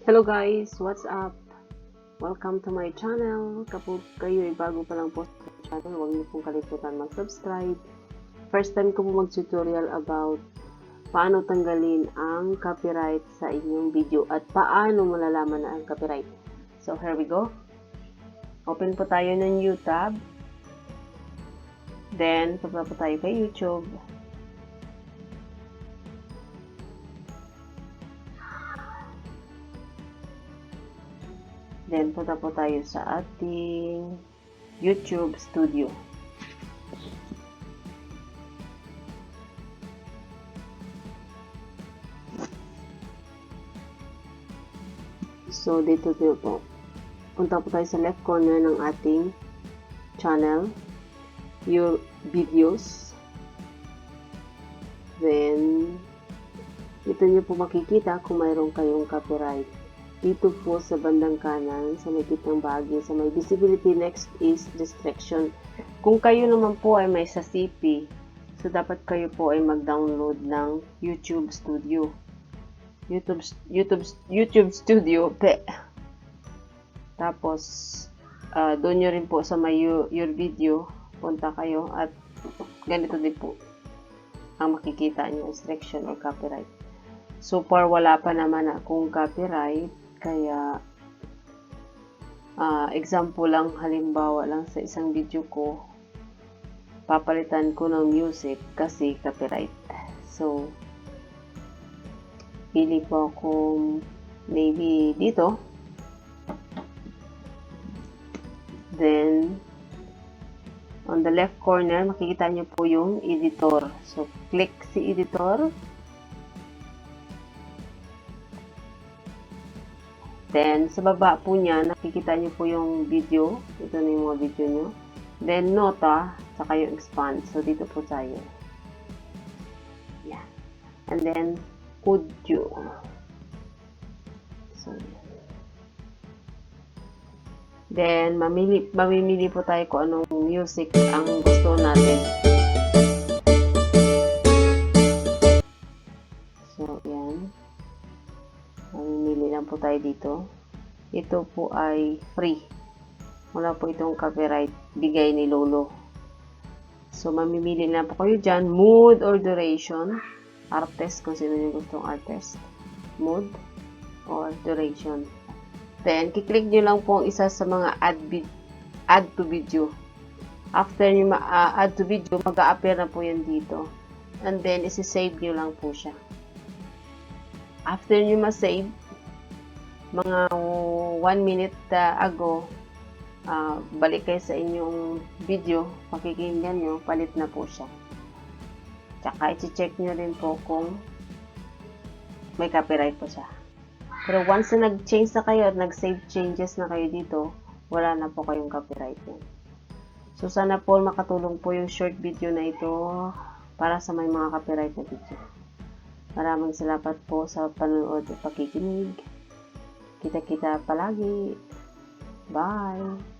Hello guys, what's up? Welcome to my channel. Kapag kayo ay bago pa lang po sa channel, huwag niyo pong kalimutan mag-subscribe. First time ko po mag-tutorial about paano tanggalin ang copyright sa inyong video at paano malalaman na ang copyright. So here we go. Open po tayo ng new tab. Then, punta po tayo kay YouTube. Then, punta po tayo sa ating YouTube Studio. So, dito po. Punta po tayo sa left corner ng ating channel. Your videos. Then, dito nyo po makikita kung mayroon kayong copyright. Dito po sa bandang kanan, sa may gitnang bahagi, sa may visibility, next is restriction. Kung kayo naman po ay may sa CP, so dapat kayo po ay mag-download ng YouTube Studio. YouTube Studio. Tapos, doon nyo rin po sa may your video, punta kayo at ganito din po ang makikita nyo, restriction or copyright. So far, wala pa naman akong copyright. Kaya, example lang, halimbawa lang sa isang video ko, papalitan ko ng music kasi copyright. So, pili po akong maybe dito. Then, on the left corner, makikita nyo po yung editor. So, click si editor. Then, sa baba po niya, nakikita niyo po yung video. Ito na yung mga video nyo. Then, nota, saka yung expand. So, dito po tayo. Yeah. And then, audio. So, then, mamimili po tayo kung anong music ang gusto natin. So, yan. Mamimili lang po tayo dito. Ito po ay free. Wala po itong copyright. Bigay ni Lolo. So, mamimili lang po kayo dyan. Mood or duration. Artist, kung sino yung gustong artist. Mood or duration. Then, kiklik nyo lang po ang isa sa mga add to video. After nyo add to video, mag-a-appear na po yan dito. And then, isi-save nyo lang po siya. After nyo ma-save, mga 1 minute ago, balik kayo sa inyong video, pakikinggan nyo, palit na po siya. Tsaka, i-check nyo rin po kung may copyright po siya. Pero once na nag-change na kayo at nag-save changes na kayo dito, wala na po kayong copyright yan. So, sana po makatulong po yung short video na ito para sa may mga copyright na video. Maraming salamat po sa panonood at pakikinig. Kita-kita palagi. Bye!